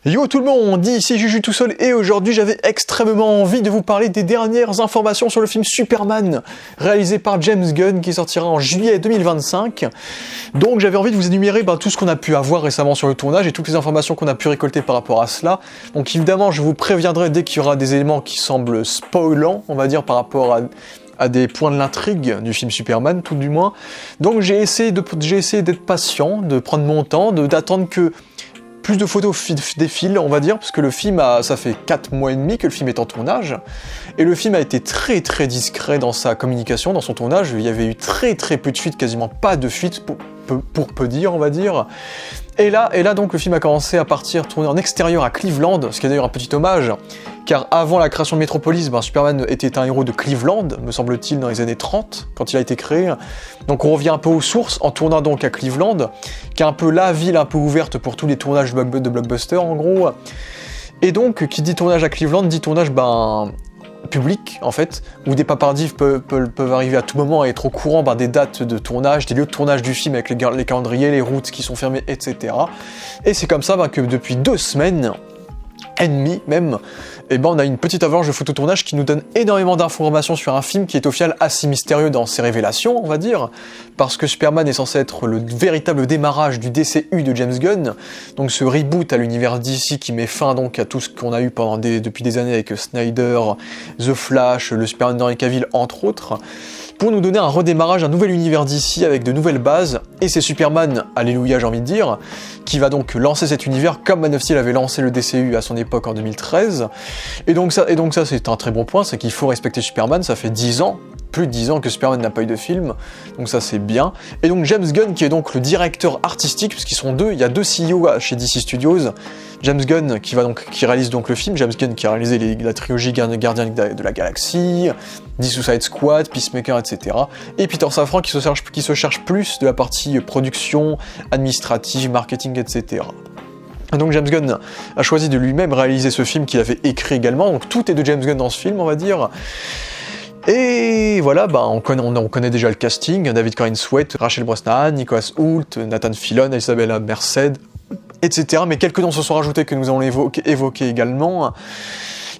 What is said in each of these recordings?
Yo tout le monde, ici Juju tout seul et aujourd'hui j'avais extrêmement envie de vous parler des dernières informations sur le film Superman réalisé par James Gunn qui sortira en juillet 2025. Donc j'avais envie de vous énumérer tout ce qu'on a pu avoir récemment sur le tournage et toutes les informations qu'on a pu récolter par rapport à cela. Donc évidemment je vous préviendrai dès qu'il y aura des éléments qui semblent spoilants, on va dire, par rapport à des points de l'intrigue du film Superman, tout du moins. Donc j'ai essayé d'être patient, de prendre mon temps, d'attendre que plus de photos défilent, on va dire, parce que le film ça fait 4 mois et demi que le film est en tournage, et le film a été très très discret dans sa communication, dans son tournage. Il y avait eu très très peu de fuites, quasiment pas de fuites, pour peu dire, on va dire. Et là donc le film a commencé à tourner en extérieur à Cleveland, ce qui est d'ailleurs un petit hommage, car avant la création de Metropolis, Superman était un héros de Cleveland, me semble-t-il, dans les années 30, quand il a été créé. Donc on revient un peu aux sources, en tournant donc à Cleveland, qui est un peu la ville un peu ouverte pour tous les tournages de blockbusters, en gros. Et donc, qui dit tournage à Cleveland, dit tournage, public, en fait, où des papardis peuvent arriver à tout moment et être au courant des dates de tournage, des lieux de tournage du film avec les calendriers, les routes qui sont fermées, etc. Et c'est comme ça que depuis 2 semaines et demie même, on a une petite avalanche de phototournage qui nous donne énormément d'informations sur un film qui est au final assez mystérieux dans ses révélations, on va dire, parce que Superman est censé être le véritable démarrage du DCU de James Gunn, donc ce reboot à l'univers DC qui met fin donc à tout ce qu'on a eu depuis des années avec Snyder, The Flash, le Superman d'Henry Cavill, entre autres, pour nous donner un redémarrage, un nouvel univers d'ici avec de nouvelles bases, et c'est Superman, alléluia j'ai envie de dire, qui va donc lancer cet univers comme Man of Steel avait lancé le DCU à son époque en 2013, et donc ça c'est un très bon point, c'est qu'il faut respecter Superman, ça fait 10 ans, plus de 10 ans que Superman n'a pas eu de film, donc ça c'est bien. Et donc James Gunn qui est donc le directeur artistique, puisqu'ils sont deux, il y a 2 CEO chez DC Studios, James Gunn qui réalise donc le film, James Gunn qui a réalisé la trilogie Gardien de la Galaxie, The Suicide Squad, Peacemaker, etc. Et Peter Safran qui se cherche plus de la partie production, administrative, marketing, etc. Donc James Gunn a choisi de lui-même réaliser ce film qu'il avait écrit également, donc tout est de James Gunn dans ce film, on va dire. Et voilà, on connaît déjà le casting, David Corenswet, Sweat, Rachel Brosnahan, Nicholas Hoult, Nathan Fillion, Isabella Merced, etc. Mais quelques noms se sont rajoutés que nous allons évoquer également.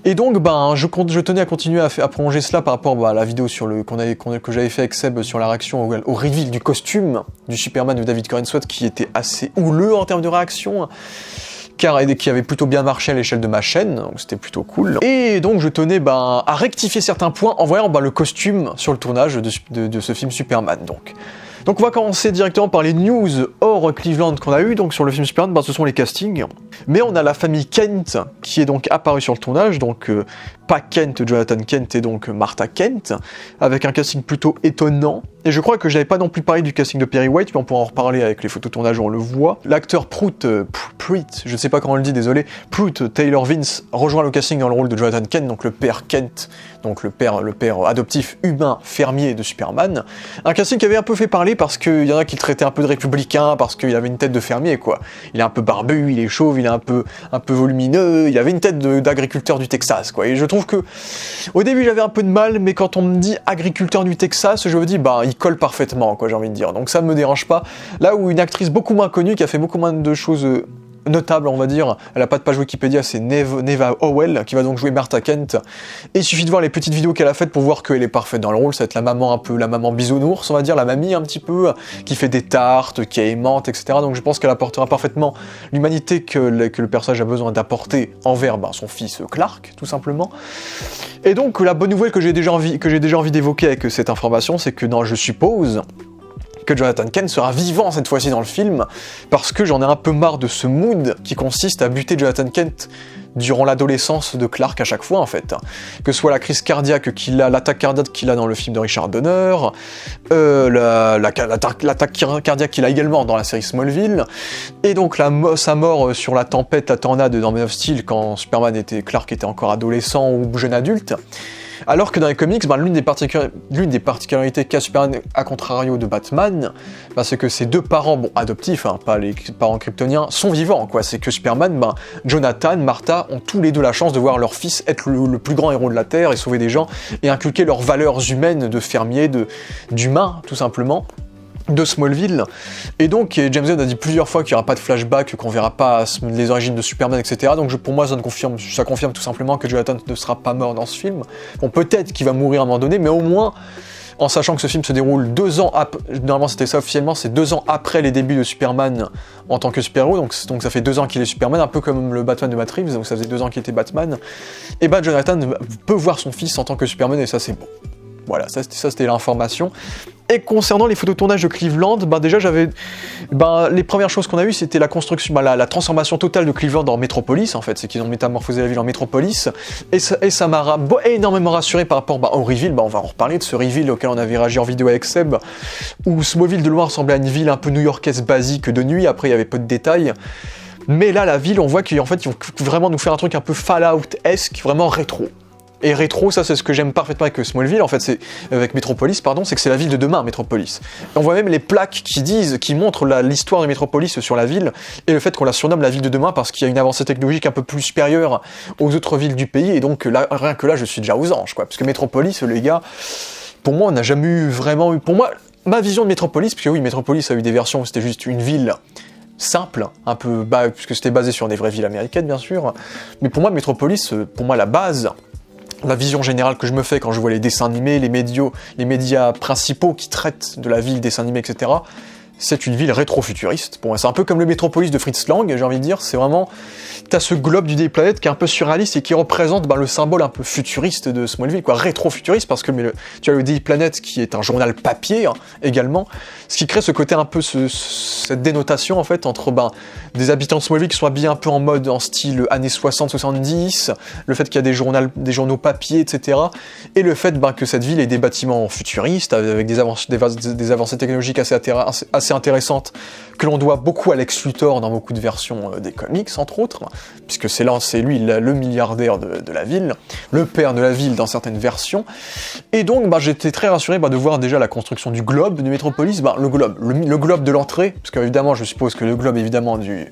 Et donc, je tenais à continuer à prolonger cela par rapport à la vidéo que j'avais fait avec Seb sur la réaction au reveal du costume du Superman de David Corenswet, qui était assez houleux en termes de réaction, qui avait plutôt bien marché à l'échelle de ma chaîne, donc c'était plutôt cool. Et donc je tenais à rectifier certains points en voyant le costume sur le tournage de ce film Superman. Donc on va commencer directement par les news hors Cleveland qu'on a eu donc sur le film Superman, ce sont les castings. Mais on a la famille Kent qui est donc apparue sur le tournage, donc pas Kent, Jonathan Kent et donc Martha Kent, avec un casting plutôt étonnant. Et je crois que je n'avais pas non plus parlé du casting de Perry White, mais on pourra en reparler avec les photos de tournage où on le voit. L'acteur Pruitt, je ne sais pas comment on le dit, désolé, Pruitt Taylor Vince rejoint le casting dans le rôle de Jonathan Kent, donc le père Kent, donc le père adoptif humain fermier de Superman. Un casting qui avait un peu fait parler parce qu'il y en a qui le traitaient un peu de républicain, parce qu'il avait une tête de fermier, quoi. Il est un peu barbu, il est chauve, il est un peu volumineux, il avait une tête d'agriculteur du Texas, quoi. Et je trouve que, au début j'avais un peu de mal, mais quand on me dit agriculteur du Texas, je me dis, il colle parfaitement, quoi, j'ai envie de dire. Donc ça me dérange pas. Là où une actrice beaucoup moins connue, qui a fait beaucoup moins de choses notable, on va dire, elle a pas de page Wikipédia, c'est Neva Howell, qui va donc jouer Martha Kent, et il suffit de voir les petites vidéos qu'elle a faites pour voir qu'elle est parfaite dans le rôle. Ça va être la maman bisounours, on va dire, la mamie un petit peu, qui fait des tartes, qui est aimante, etc. Donc je pense qu'elle apportera parfaitement l'humanité que le personnage a besoin d'apporter envers son fils Clark, tout simplement. Et donc la bonne nouvelle que j'ai déjà envie d'évoquer avec cette information, c'est que je suppose que Jonathan Kent sera vivant cette fois-ci dans le film, parce que j'en ai un peu marre de ce mood qui consiste à buter Jonathan Kent durant l'adolescence de Clark à chaque fois, en fait. Que ce soit la crise cardiaque l'attaque cardiaque qu'il a dans le film de Richard Donner, l'attaque cardiaque qu'il a également dans la série Smallville, et donc sa mort sur la tornade dans Man of Steel quand Clark était encore adolescent ou jeune adulte. Alors que dans les comics, l'une des particularités qu'a Superman à contrario de Batman, c'est que ses 2 parents, adoptifs, pas les parents kryptoniens, sont vivants, quoi. C'est que Superman, Jonathan, Martha ont tous les deux la chance de voir leur fils être le plus grand héros de la Terre et sauver des gens et inculquer leurs valeurs humaines de fermier, d'humain, tout simplement. de Smallville, et donc James Gunn a dit plusieurs fois qu'il n'y aura pas de flashback, qu'on verra pas les origines de Superman, etc. Donc pour moi ça confirme tout simplement que Jonathan ne sera pas mort dans ce film. Bon, peut-être qu'il va mourir à un moment donné, mais au moins, en sachant que ce film se déroule 2 ans après, normalement c'était ça officiellement, c'est 2 ans après les débuts de Superman en tant que super-héros, donc ça fait 2 ans qu'il est Superman, un peu comme le Batman de Matt Reeves, donc ça faisait 2 ans qu'il était Batman, et ben Jonathan peut voir son fils en tant que Superman, et ça c'est bon. Voilà, ça c'était l'information. Et concernant les photos de tournage de Cleveland, déjà les premières choses qu'on a eues, c'était la construction, la transformation totale de Cleveland en métropolis, en fait, c'est qu'ils ont métamorphosé la ville en métropolis, et ça m'a énormément rassuré par rapport au reveal, on va en reparler de ce reveal auquel on avait réagi en vidéo avec Seb, où Smallville de loin ressemblait à une ville un peu new-yorkaise basique de nuit, après il y avait peu de détails, mais là la ville, on voit qu'en fait ils vont vraiment nous faire un truc un peu Fallout-esque, vraiment rétro. Et rétro, ça c'est ce que j'aime parfaitement avec Smallville, en fait, c'est avec Metropolis, c'est que c'est la ville de demain, Metropolis. Et on voit même les plaques qui montrent l'histoire de Metropolis sur la ville, et le fait qu'on la surnomme la ville de demain parce qu'il y a une avancée technologique un peu plus supérieure aux autres villes du pays, et donc là, rien que là, je suis déjà aux anges, quoi. Parce que Metropolis, les gars, pour moi, on n'a jamais eu vraiment eu... Pour moi, ma vision de Metropolis, parce que oui, Metropolis a eu des versions où c'était juste une ville simple, un peu, puisque c'était basé sur des vraies villes américaines, bien sûr, mais pour moi, Metropolis, pour moi, la base... La vision générale que je me fais quand je vois les dessins animés, les médias principaux qui traitent de la ville, dessins animés, etc., c'est une ville rétro-futuriste. Pour moi, c'est un peu comme le Metropolis de Fritz Lang, j'ai envie de dire, c'est vraiment... T'as ce globe du Daily Planet qui est un peu surréaliste et qui représente le symbole un peu futuriste de Smallville, quoi, rétro-futuriste, parce que tu as le Daily Planet qui est un journal papier, également, ce qui crée ce côté un peu, cette dénotation, en fait, entre des habitants de Smallville qui sont habillés un peu en style années 60-70, le fait qu'il y a des journaux papier, etc., et le fait que cette ville ait des bâtiments futuristes, avec des avancées technologiques assez intéressantes, que l'on doit beaucoup à Lex Luthor dans beaucoup de versions des comics, entre autres, puisque c'est lui le milliardaire de la ville, le père de la ville dans certaines versions, et donc j'étais très rassuré de voir déjà la construction du globe de Metropolis, le globe de l'entrée, parce qu'évidemment je suppose que le globe évidemment du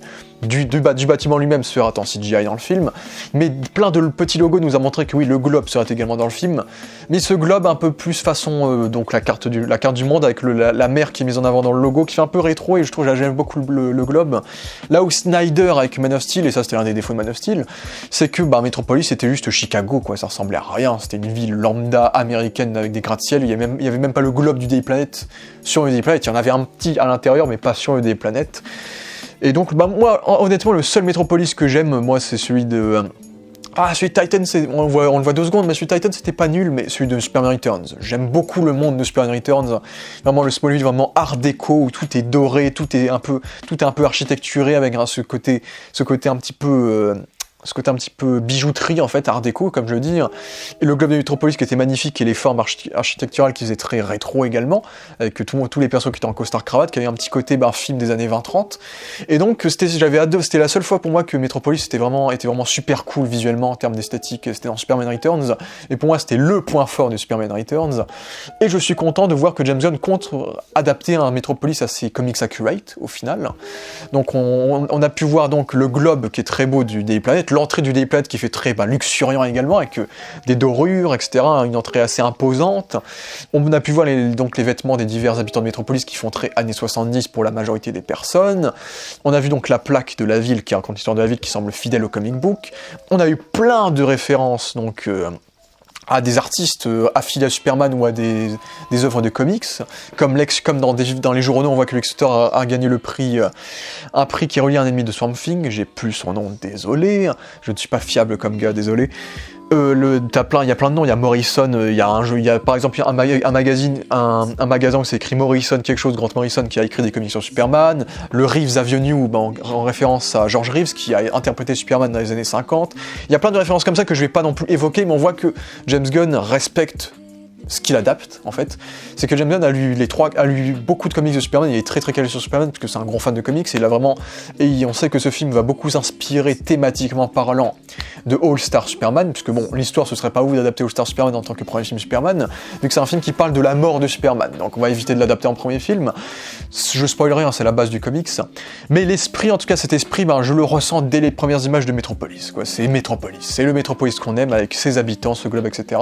bâtiment lui-même sera en CGI dans le film, mais plein de petits logos nous a montré que oui, le globe serait également dans le film, mais ce globe un peu plus façon donc la carte du monde avec la mer qui est mise en avant dans le logo, qui fait un peu rétro, et je trouve que j'aime beaucoup le globe. Là où Snyder avec Man of Steel, et ça c'était un des défauts de Man of Steel, c'est que Metropolis c'était juste Chicago, quoi, ça ressemblait à rien, c'était une ville lambda américaine avec des gratte-ciel, il y avait même pas le globe du Daily Planet sur le Daily Planet, il y en avait un petit à l'intérieur mais pas sur le Daily Planet. Et donc, moi, honnêtement, le seul Metropolis que j'aime, moi, c'est celui de... celui de Titan, on le voit 2 secondes, mais celui de Titan, c'était pas nul, mais celui de Superman Returns. J'aime beaucoup le monde de Superman Returns. Vraiment, le Smallville, vraiment art déco, où tout est doré, tout est un peu architecturé, avec ce côté un petit peu... ce côté un petit peu bijouterie, en fait, art déco, comme je dis, et le globe de Metropolis qui était magnifique, et les formes architecturales qui faisaient très rétro également, avec tous les persos qui étaient en costard-cravate, qui avaient un petit côté film des années 20-30, et donc c'était la seule fois pour moi que Metropolis était vraiment super cool visuellement, en termes d'esthétique, c'était dans Superman Returns, et pour moi c'était le point fort de Superman Returns, et je suis content de voir que James Gunn compte adapter un Metropolis assez comics accurate, au final. Donc on a pu voir donc le globe qui est très beau du Daily Planet, l'entrée du Daily Planet qui fait très luxuriant également, avec des dorures, etc., une entrée assez imposante. On a pu voir les vêtements des divers habitants de Metropolis qui font très années 70 pour la majorité des personnes. On a vu donc la plaque de la ville, qui raconte l'histoire de la ville, qui semble fidèle au comic book. On a eu plein de références donc à des artistes affiliés à Superman ou à des œuvres de comics, comme dans les journaux, on voit que Lex Luthor a gagné le prix, un prix qui est relié à un ennemi de Swamp Thing, j'ai plus son nom, désolé, je ne suis pas fiable comme gars, désolé. Il y a plein de noms, il y a Morrison, il y a par exemple un magasin où c'est écrit Morrison quelque chose, Grant Morrison, qui a écrit des comics sur Superman, le Reeves Avenue, en référence à George Reeves, qui a interprété Superman dans les années 50, il y a plein de références comme ça que je vais pas non plus évoquer, mais on voit que James Gunn respecte ce qu'il adapte, en fait, c'est que James Gunn a lu beaucoup de comics de Superman, il est très très calé sur Superman, parce que c'est un gros fan de comics, et on sait que ce film va beaucoup s'inspirer thématiquement parlant de All Star Superman, puisque l'histoire ce serait pas ouf d'adapter All Star Superman en tant que premier film Superman, vu que c'est un film qui parle de la mort de Superman, donc on va éviter de l'adapter en premier film, je spoil rien, c'est la base du comics, mais l'esprit, en tout cas cet esprit, je le ressens dès les premières images de Metropolis, quoi. C'est Metropolis, c'est le Metropolis qu'on aime, avec ses habitants, ce globe, etc.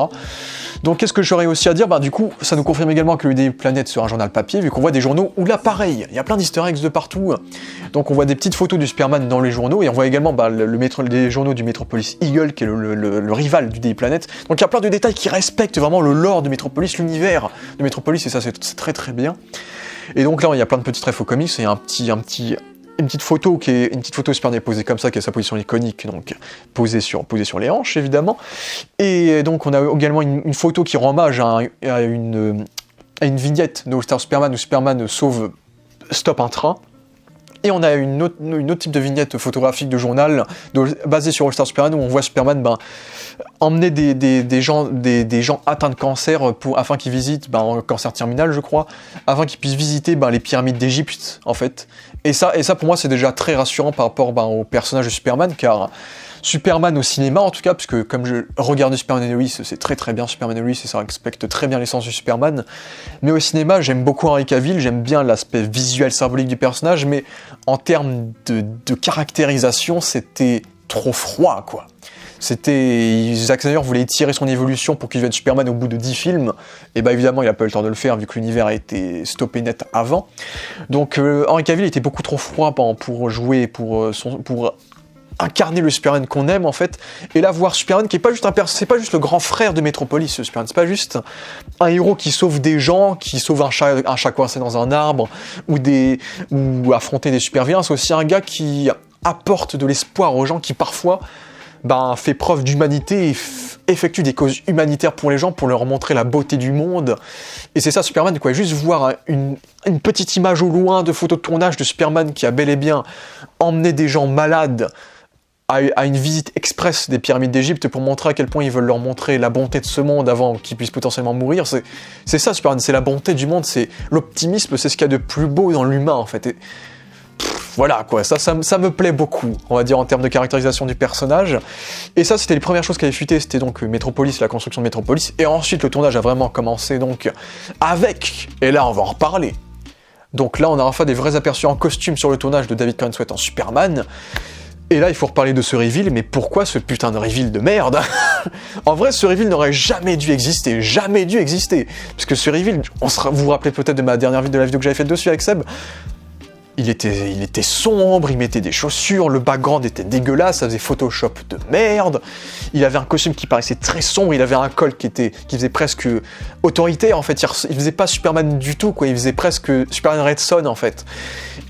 Donc qu'est-ce que j'aurais aussi à dire, du coup, ça nous confirme également que le Daily Planet sera un journal papier, vu qu'on voit des journaux où là, pareil, il y a plein d'easter eggs de partout. Donc on voit des petites photos du Superman dans les journaux, et on voit également les journaux du Metropolis Eagle, qui est le rival du Daily Planet. Donc il y a plein de détails qui respectent vraiment le lore de Metropolis, l'univers de Metropolis, et ça c'est très très bien. Et donc là, il y a plein de petits refs aux comics, et une petite photo Superman est posée comme ça, qui a sa position iconique, donc posée sur les hanches évidemment. Et donc on a également une photo qui rend hommage à une vignette de All Star Superman où Superman stoppe un train. Et on a une autre type de vignette photographique de journal basée sur All Star Superman où on voit Superman emmener des gens atteints de cancer afin qu'ils visitent, un cancer terminal je crois, afin qu'ils puissent visiter les pyramides d'Égypte en fait. Et ça pour moi c'est déjà très rassurant par rapport au personnage de Superman, car Superman au cinéma en tout cas, parce que comme je regarde Superman et Lois, c'est très très bien Superman et Lois, et ça respecte très bien l'essence du Superman, mais au cinéma j'aime beaucoup Henry Cavill, j'aime bien l'aspect visuel symbolique du personnage, mais en termes de caractérisation c'était trop froid quoi. Zack Snyder voulait étirer son évolution pour qu'il devienne Superman au bout de 10 films, et évidemment il a pas eu le temps de le faire vu que l'univers a été stoppé net avant. Donc Henry Cavill était beaucoup trop froid pour jouer, pour incarner le Superman qu'on aime en fait, et là voir Superman qui est pas juste c'est pas juste le grand frère de Metropolis, ce Superman, c'est pas juste un héros qui sauve des gens, qui sauve un chat coincé dans un arbre, ou affronter des super-vilains, c'est aussi un gars qui apporte de l'espoir aux gens, qui parfois fait preuve d'humanité et effectue des causes humanitaires pour les gens, pour leur montrer la beauté du monde. Et c'est ça Superman quoi, juste voir une petite image au loin de photos de tournage de Superman qui a bel et bien emmené des gens malades à une visite express des pyramides d'Égypte pour montrer à quel point ils veulent leur montrer la bonté de ce monde avant qu'ils puissent potentiellement mourir. C'est ça Superman, c'est la bonté du monde, c'est l'optimisme, c'est ce qu'il y a de plus beau dans l'humain en fait. Et voilà quoi, ça me plaît beaucoup, on va dire en termes de caractérisation du personnage. Et ça c'était les premières choses qui avaient fuité, c'était donc Metropolis, la construction de Metropolis, et ensuite le tournage a vraiment commencé donc avec, et là on va en reparler. Donc là on a enfin des vrais aperçus en costume sur le tournage de David Corenswet en Superman. Et là, il faut reparler de ce reveal, mais pourquoi ce putain de reveal de merde? En vrai, ce reveal n'aurait jamais dû exister. Parce que ce reveal, vous vous rappelez peut-être de ma dernière vidéo, de la vidéo que j'avais faite dessus avec Seb, il était sombre, il mettait des chaussures, le background était dégueulasse, ça faisait Photoshop de merde, il avait un costume qui paraissait très sombre, il avait un col qui faisait presque autoritaire en fait, il faisait pas Superman du tout quoi, il faisait presque Superman Red Son en fait.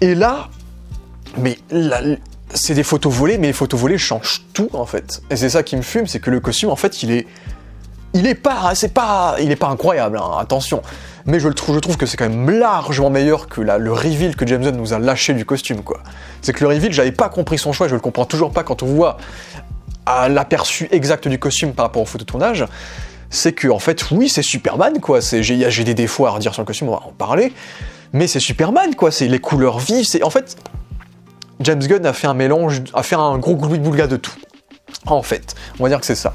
Et là, c'est des photos volées, mais les photos volées changent tout en fait. Et c'est ça qui me fume, c'est que le costume en fait il est pas incroyable, hein, attention. Mais je trouve que c'est quand même largement meilleur que le reveal que James Gunn nous a lâché du costume quoi. C'est que le reveal, j'avais pas compris son choix, je le comprends toujours pas quand on voit l'aperçu exact du costume par rapport au phototournage. C'est que en fait oui c'est Superman quoi, j'ai des défauts à redire sur le costume, on va en parler, mais c'est Superman quoi, c'est les couleurs vives, c'est en fait James Gunn a fait un gros gloubi-boulga de tout. En fait, on va dire que c'est ça.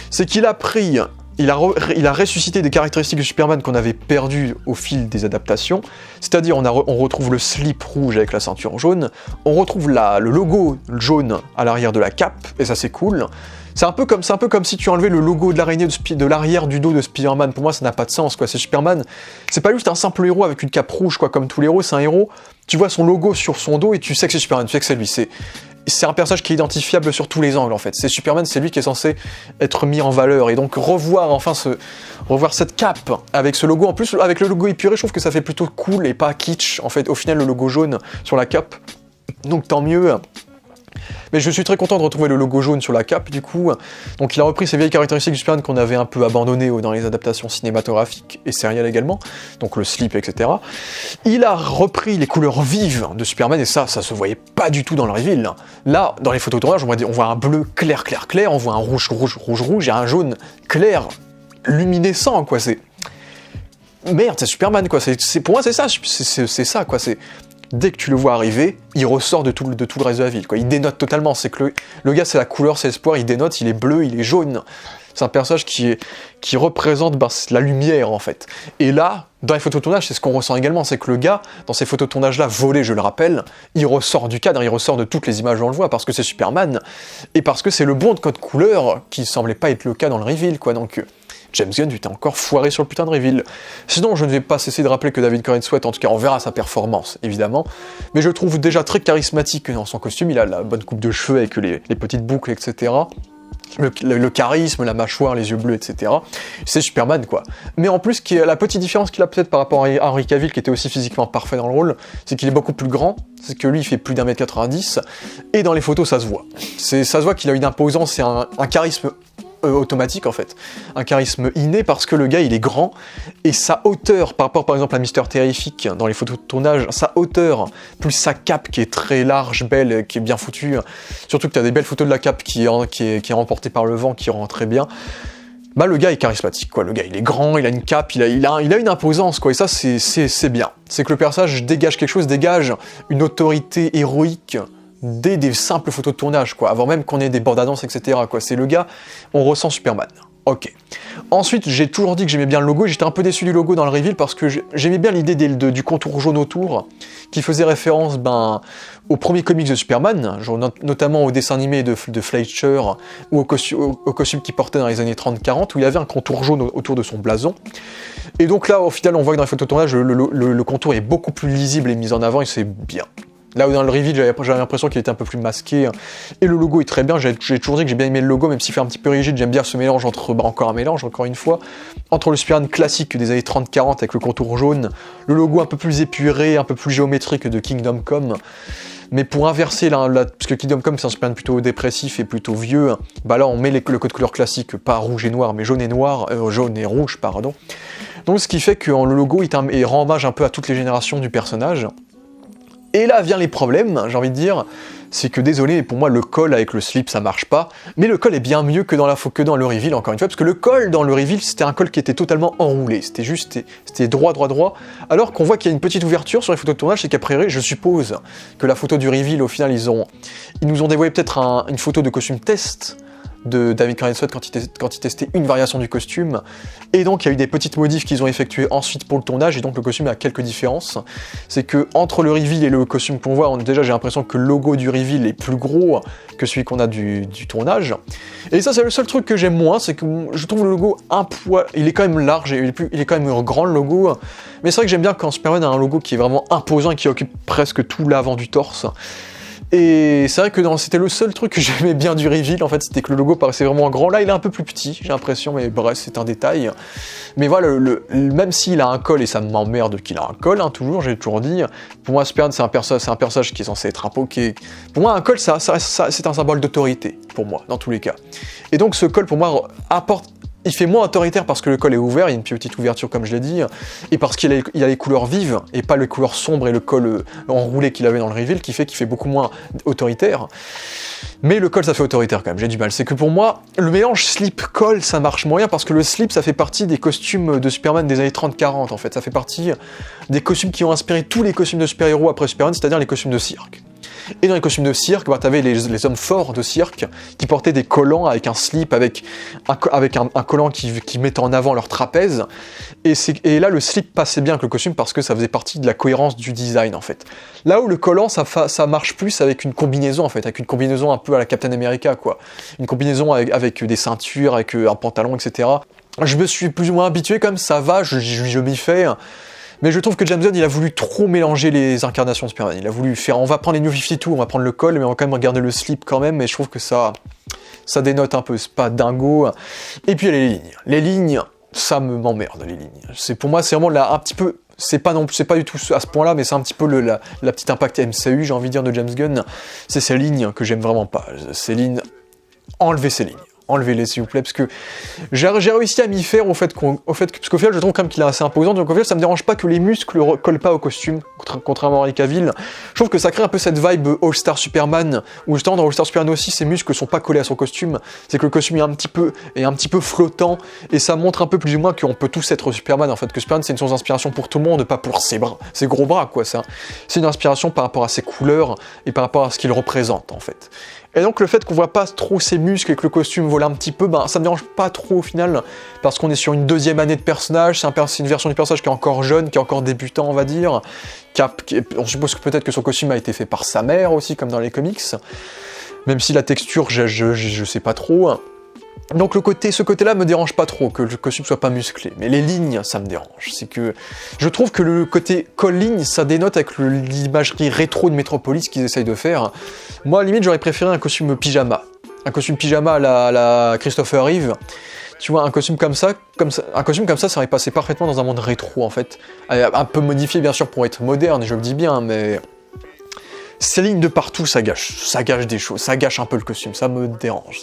C'est qu'il a pris, il a ressuscité des caractéristiques de Superman qu'on avait perdues au fil des adaptations. C'est-à-dire, on retrouve le slip rouge avec la ceinture jaune, on retrouve le logo jaune à l'arrière de la cape, et ça c'est cool. C'est un peu comme si tu enlevais le logo de l'araignée de l'arrière du dos de Spider-Man. Pour moi, ça n'a pas de sens, quoi. C'est Superman. C'est pas juste un simple héros avec une cape rouge, quoi. Comme tous les héros, c'est un héros. Tu vois son logo sur son dos et tu sais que c'est Superman. Tu sais que c'est lui. C'est un personnage qui est identifiable sur tous les angles, en fait. C'est Superman, c'est lui qui est censé être mis en valeur. Et donc, revoir cette cape avec ce logo. En plus, avec le logo épuré, je trouve que ça fait plutôt cool et pas kitsch. En fait, au final, le logo jaune sur la cape. Donc, tant mieux. Mais je suis très content de retrouver le logo jaune sur la cape, du coup. Donc il a repris ces vieilles caractéristiques du Superman qu'on avait un peu abandonnées dans les adaptations cinématographiques et sérielles également, donc le slip, etc. Il a repris les couleurs vives de Superman, et ça se voyait pas du tout dans le reveal. Là, dans les photos de tournage, on voit un bleu clair, on voit un rouge, et un jaune clair, luminescent, quoi. C'est... Merde, c'est Superman, quoi. Pour moi, c'est ça, quoi. Dès que tu le vois arriver, il ressort de tout le reste de la ville, quoi. Il dénote totalement, c'est que le gars, c'est la couleur, c'est l'espoir, il dénote, il est bleu, il est jaune. C'est un personnage qui représente la lumière, en fait. Et là, dans les photos de tournage, c'est ce qu'on ressent également, c'est que le gars, dans ces photos de tournage-là, volées, je le rappelle, il ressort du cadre, il ressort de toutes les images où on le voit, parce que c'est Superman, et parce que c'est le bon de code couleur, qui semblait pas être le cas dans le reveal, quoi. Donc, James Gunn, tu t'es encore foiré sur le putain de reveal. Sinon, je ne vais pas cesser de rappeler que David Corenswet Sweat, en tout cas, on verra sa performance, évidemment, mais je le trouve déjà très charismatique dans son costume, il a la bonne coupe de cheveux avec les petites boucles, etc., le charisme, la mâchoire, les yeux bleus, etc. C'est Superman, quoi. Mais en plus, la petite différence qu'il a peut-être par rapport à Henry Cavill, qui était aussi physiquement parfait dans le rôle, c'est qu'il est beaucoup plus grand, c'est que lui, il fait plus d'1m90, et dans les photos, ça se voit. Ça se voit qu'il a une imposance et un charisme automatique, en fait. Un charisme inné, parce que le gars, il est grand, et sa hauteur, par rapport, par exemple, à Mister Terrific, dans les photos de tournage, sa hauteur, plus sa cape, qui est très large, belle, qui est bien foutue, surtout que tu as des belles photos de la cape qui est remportée par le vent, qui rend très bien, bah le gars est charismatique, quoi. Le gars, il est grand, il a une cape, il a une imposance, quoi, et ça, c'est bien. C'est que le personnage dégage quelque chose, dégage une autorité héroïque, dès des simples photos de tournage, quoi, avant même qu'on ait des bandes annonces, etc., quoi. C'est le gars, on ressent Superman. Ok. Ensuite, j'ai toujours dit que j'aimais bien le logo, j'étais un peu déçu du logo dans le reveal parce que j'aimais bien l'idée du contour jaune autour, qui faisait référence aux premiers comics de Superman, notamment au dessin animé de Fleischer, ou au costume qu'il portait dans les années 30-40, où il y avait un contour jaune autour de son blason. Et donc là, au final, on voit que dans les photos de tournage, le contour est beaucoup plus lisible et mis en avant, et c'est bien. Là où dans le reveal, j'avais l'impression qu'il était un peu plus masqué, et le logo est très bien, j'ai toujours dit que j'ai bien aimé le logo, même s'il fait un petit peu rigide, j'aime bien ce mélange encore une fois, entre le Superman classique des années 30-40 avec le contour jaune, le logo un peu plus épuré, un peu plus géométrique de Kingdom Come, mais pour inverser, parce que Kingdom Come c'est un Superman plutôt dépressif et plutôt vieux, bah là on met le code couleur classique, pas rouge et noir, mais jaune et rouge, pardon. Donc ce qui fait que le logo il rend hommage un peu à toutes les générations du personnage. Et là vient les problèmes, j'ai envie de dire, c'est que désolé, pour moi le col avec le slip ça marche pas, mais le col est bien mieux que dans le reveal, encore une fois, parce que le col dans le reveal c'était un col qui était totalement enroulé, c'était droit, alors qu'on voit qu'il y a une petite ouverture sur les photos de tournage, c'est qu'à priori, je suppose que la photo du reveal, au final, ils nous ont dévoilé peut-être une photo de costume test de David Corenswet quand il testait une variation du costume, et donc il y a eu des petites modifs qu'ils ont effectuées ensuite pour le tournage, et donc le costume a quelques différences. C'est que entre le reveal et le costume qu'on voit, déjà j'ai l'impression que le logo du reveal est plus gros que celui qu'on a du tournage, et ça c'est le seul truc que j'aime moins, c'est que je trouve le logo un poil, il est quand même large, et il est quand même grand le logo, mais c'est vrai que j'aime bien quand Superman a un logo qui est vraiment imposant et qui occupe presque tout l'avant du torse. Et c'est vrai que c'était le seul truc que j'aimais bien du reveal, en fait, c'était que le logo paraissait vraiment grand. Là, il est un peu plus petit, j'ai l'impression, mais bref, c'est un détail. Mais voilà, même s'il a un col, et ça m'emmerde qu'il a un col, hein, toujours, j'ai toujours dit, pour moi, Superman, c'est un personnage qui est censé être un peu... Pour moi, un col, c'est un symbole d'autorité, pour moi, dans tous les cas. Et donc, ce col, pour moi, il fait moins autoritaire parce que le col est ouvert, il y a une petite ouverture comme je l'ai dit, et parce qu'il a les couleurs vives, et pas les couleurs sombres et le col enroulé qu'il avait dans le reveal, qui fait qu'il fait beaucoup moins autoritaire. Mais le col ça fait autoritaire quand même, j'ai du mal. C'est que pour moi, le mélange slip-col ça marche moyen, parce que le slip ça fait partie des costumes de Superman des années 30-40 en fait, ça fait partie des costumes qui ont inspiré tous les costumes de super-héros après Superman, c'est-à-dire les costumes de cirque. Et dans les costumes de cirque, t'avais les hommes forts de cirque qui portaient des collants avec un slip, avec un collant qui mettait en avant leur trapèze. Et là, le slip passait bien avec le costume parce que ça faisait partie de la cohérence du design, en fait. Là où le collant, ça marche plus avec une combinaison, en fait, avec une combinaison un peu à la Captain America, quoi. Une combinaison avec des ceintures, avec un pantalon, etc. Je me suis plus ou moins habitué, comme ça va, je m'y fais. Mais je trouve que James Gunn, il a voulu trop mélanger les incarnations de Superman. Il a voulu faire, on va prendre les New 52, on va prendre le col, mais on va quand même regarder le slip quand même, et je trouve que ça dénote un peu, c'est pas dingo. Et puis il y a les lignes. Les lignes, ça m'emmerde, les lignes. Pour moi, c'est vraiment là, un petit peu, c'est pas du tout à ce point-là, mais c'est un petit peu la petite impact MCU, j'ai envie de dire, de James Gunn. C'est ces lignes que j'aime vraiment pas. Ces lignes, enlevez ces lignes. Enlevez-les s'il vous plaît, parce que j'ai réussi à m'y faire parce qu'au final je trouve quand même qu'il est assez imposant, donc au final ça me dérange pas que les muscles ne collent pas au costume, contrairement à Henry Cavill. Je trouve que ça crée un peu cette vibe All-Star Superman, où justement dans All-Star Superman aussi ses muscles sont pas collés à son costume, c'est que le costume est un petit peu flottant, et ça montre un peu plus ou moins qu'on peut tous être Superman en fait, que Superman c'est une source d'inspiration pour tout le monde, pas pour ses gros bras quoi, ça. C'est une inspiration par rapport à ses couleurs, et par rapport à ce qu'il représente en fait. Et donc le fait qu'on voit pas trop ses muscles et que le costume vole un petit peu, ça me dérange pas trop au final, parce qu'on est sur une deuxième année de personnage, c'est une version du personnage qui est encore jeune, qui est encore débutant on va dire, on suppose que peut-être que son costume a été fait par sa mère aussi, comme dans les comics, même si la texture, je sais pas trop. Donc ce côté-là me dérange pas trop, que le costume soit pas musclé, mais les lignes, ça me dérange. C'est que je trouve que le côté col-ligne, ça dénote avec l'imagerie rétro de Metropolis qu'ils essayent de faire. Moi, à la limite, j'aurais préféré un costume pyjama. Un costume pyjama à la Christopher Reeve. Tu vois, un costume comme ça, ça aurait passé parfaitement dans un monde rétro, en fait. Un peu modifié, bien sûr, pour être moderne, je le dis bien, mais... Ces lignes de partout, ça gâche des choses, ça gâche un peu le costume, ça me dérange.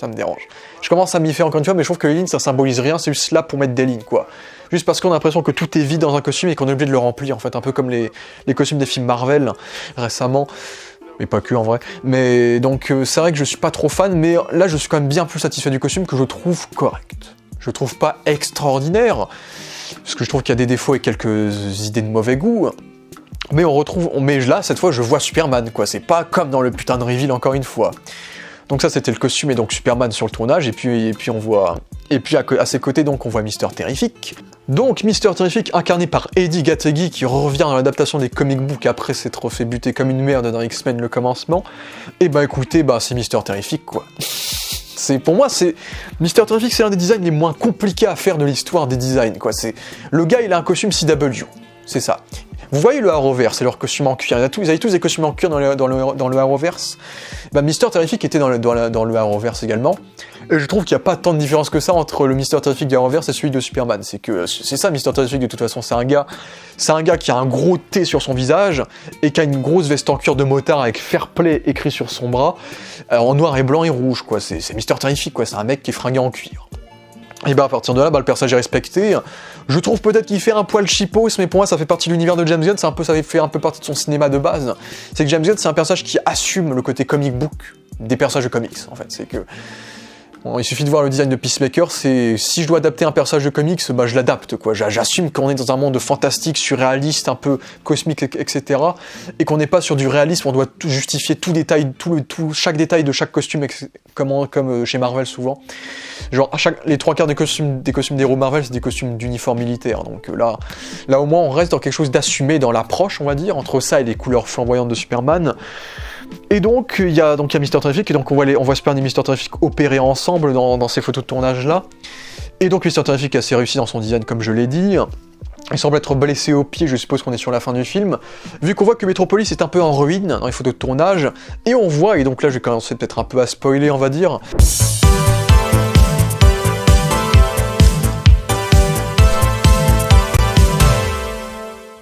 Je commence à m'y faire encore une fois, mais je trouve que les lignes, ça symbolise rien, c'est juste là pour mettre des lignes, quoi. Juste parce qu'on a l'impression que tout est vide dans un costume et qu'on est obligé de le remplir, en fait, un peu comme les costumes des films Marvel, récemment. Mais pas que, en vrai. Mais donc, c'est vrai que je suis pas trop fan, mais là, je suis quand même bien plus satisfait du costume que je trouve correct. Je trouve pas extraordinaire, parce que je trouve qu'il y a des défauts et quelques idées de mauvais goût. Mais mais là, cette fois, je vois Superman, quoi. C'est pas comme dans le putain de reveal, encore une fois. Donc ça, c'était le costume et donc Superman sur le tournage, et puis on voit... Et puis à ses côtés, donc, on voit Mister Terrific. Donc, Mister Terrific, incarné par Eddie Gattegi, qui revient dans l'adaptation des comic books après s'être fait buter comme une merde dans X-Men le commencement. Et bah écoutez, c'est Mister Terrific, quoi. Pour moi, Mister Terrific, c'est l'un des designs les moins compliqués à faire de l'histoire des designs, quoi. Le gars, il a un costume CW, c'est ça. Vous voyez le Arrowverse, c'est leur costume en cuir. Ils avaient tous des costumes en cuir dans le Arrowverse. Mister Terrific était dans le Arrowverse également. Et je trouve qu'il n'y a pas tant de différence que ça entre le Mister Terrific du Arrowverse et celui de Superman. C'est ça, Mister Terrific, de toute façon. C'est un gars qui a un gros T sur son visage et qui a une grosse veste en cuir de motard avec Fair Play écrit sur son bras, en noir et blanc et rouge, quoi. C'est Mister Terrific, quoi. C'est un mec qui est fringué en cuir. Et à partir de là, le personnage est respecté. Je trouve peut-être qu'il fait un poil cheapos, mais pour moi, ça fait partie de l'univers de James Gunn, ça fait un peu partie de son cinéma de base. C'est que James Gunn, c'est un personnage qui assume le côté comic book des personnages de comics, en fait. C'est que... Bon, il suffit de voir le design de Peacemaker, si je dois adapter un personnage de comics, je l'adapte, quoi. J'assume qu'on est dans un monde fantastique, surréaliste, un peu cosmique, etc. Et qu'on n'est pas sur du réalisme, on doit justifier chaque détail de chaque costume, comme chez Marvel souvent. Genre, les 3/4 des costumes des héros Marvel, c'est des costumes d'uniforme militaire. Donc là au moins, on reste dans quelque chose d'assumé dans l'approche, on va dire, entre ça et les couleurs flamboyantes de Superman. Et donc, il y a Mister Terrific, et donc on voit Superman et Mister Terrific opérer ensemble dans ces photos de tournage-là. Et donc Mister Terrific est assez réussi dans son design, comme je l'ai dit. Il semble être blessé au pied, je suppose qu'on est sur la fin du film. Vu qu'on voit que Metropolis est un peu en ruine dans les photos de tournage, et on voit, et donc là je vais commencer peut-être un peu à spoiler, on va dire...